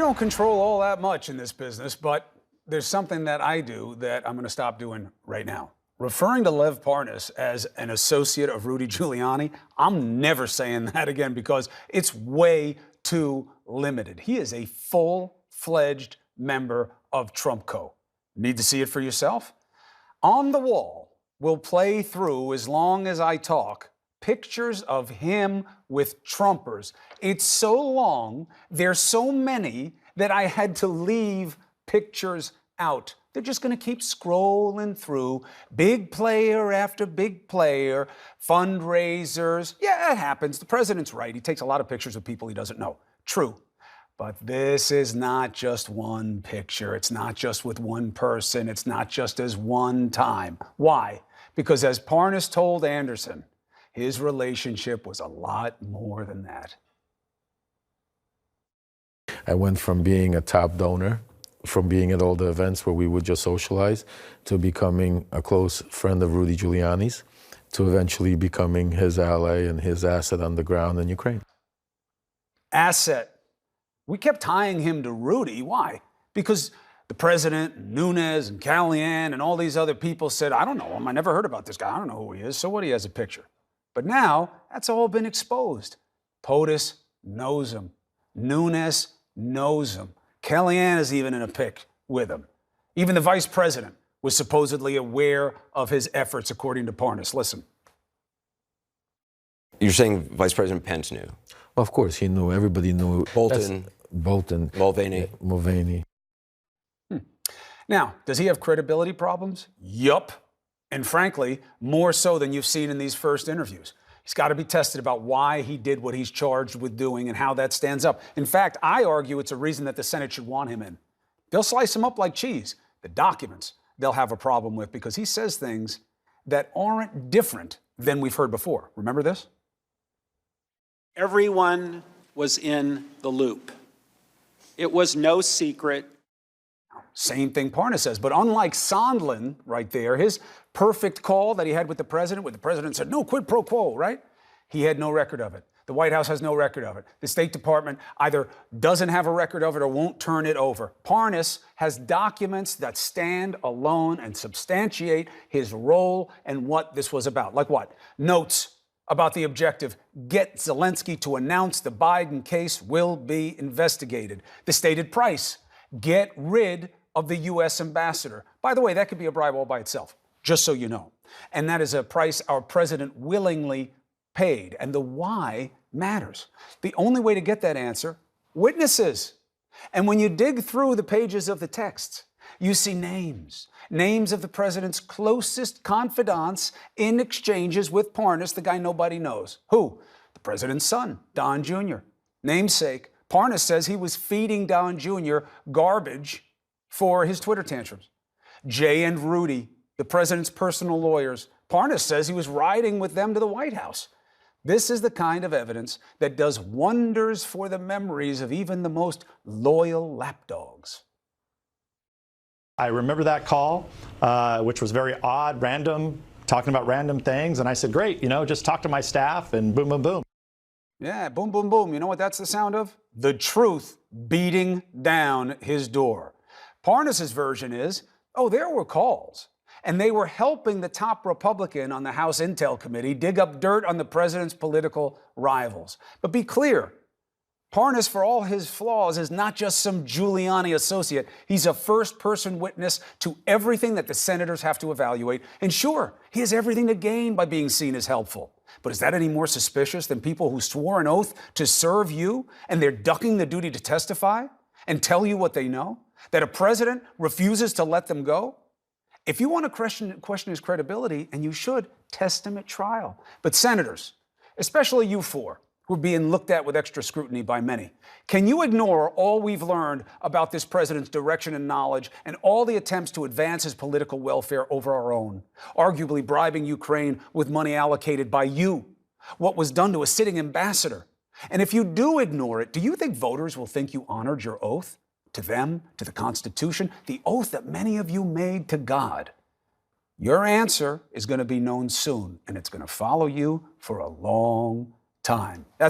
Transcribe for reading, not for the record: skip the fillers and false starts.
don't control all that much in this business, but there's something that I do that I'm going to stop doing right now. Referring to Lev Parnas as an associate of Rudy Giuliani, I'm never saying that again because it's way too limited. He is a full-fledged member of Trump Co. Need to see it for yourself? On the wall, we'll play through, as long as I talk, pictures of him with Trumpers. It's so long, there's so many, that I had to leave pictures out. They're just going to keep scrolling through, big player after big player, fundraisers. Yeah, it happens. The president's right. He takes a lot of pictures of people he doesn't know. True. But this is not just one picture. It's not just with one person. It's not just as one time. Why? Because as Parnas told Anderson, his relationship was a lot more than that. I went from being a top donor, from being at all the events where we would just socialize, to becoming a close friend of Rudy Giuliani's, to eventually becoming his ally and his asset on the ground in Ukraine. Asset. We kept tying him to Rudy. Why? Because the president, Nunes, and Kellyanne, and all these other people said, I don't know him. I never heard about this guy. I don't know who he is. So what? He has a picture. But now, that's all been exposed. POTUS knows him. Nunes knows him. Kellyanne is even in a pic with him. Even the vice president was supposedly aware of his efforts, according to Parnas. Listen. You're saying Vice President Pence knew? Well, of course, he knew. Everybody knew. Bolton. Mulvaney. Now, does he have credibility problems? Yup. And frankly, more so than you've seen in these first interviews. He's got to be tested about why he did what he's charged with doing and how that stands up. In fact, I argue it's a reason that the Senate should want him in. They'll slice him up like cheese. The documents they'll have a problem with because he says things that aren't different than we've heard before. Remember this? Everyone was in the loop. It was no secret. Same thing Parnas says. But unlike Sondland right there, his perfect call that he had with the president, where the president said, no quid pro quo, right? He had no record of it. The White House has no record of it. The State Department either doesn't have a record of it or won't turn it over. Parnas has documents that stand alone and substantiate his role and what this was about. Like what? Notes about the objective, get Zelensky to announce the Biden case will be investigated. The stated price, get rid of the U.S. ambassador. By the way, that could be a bribe all by itself, just so you know. And that is a price our president willingly paid. And the why matters. The only way to get that answer, witnesses. And when you dig through the pages of the texts, you see names of the president's closest confidants in exchanges with Parnas, the guy nobody knows. Who? The president's son, Don Jr. Namesake. Parnas says he was feeding Don Jr. garbage for his Twitter tantrums. Jay and Rudy, the president's personal lawyers. Parnas says he was riding with them to the White House. This is the kind of evidence that does wonders for the memories of even the most loyal lapdogs. I remember that call, which was very odd, random, talking about random things. And I said, great, just talk to my staff and boom, boom, boom. Yeah, boom, boom, boom. You know what that's the sound of? The truth beating down his door. Parnas's version is, oh, there were calls. And they were helping the top Republican on the House Intel Committee dig up dirt on the president's political rivals. But be clear, Parnas, for all his flaws, is not just some Giuliani associate. He's a first-person witness to everything that the senators have to evaluate. And sure, he has everything to gain by being seen as helpful. But is that any more suspicious than people who swore an oath to serve you and they're ducking the duty to testify and tell you what they know? That a president refuses to let them go? If you want to question his credibility, and you should, test him at trial. But senators, especially you four, who are being looked at with extra scrutiny by many, can you ignore all we've learned about this president's direction and knowledge and all the attempts to advance his political welfare over our own, arguably bribing Ukraine with money allocated by you, what was done to a sitting ambassador? And if you do ignore it, do you think voters will think you honored your oath? To them, to the Constitution, the oath that many of you made to God. Your answer is going to be known soon, and it's going to follow you for a long time.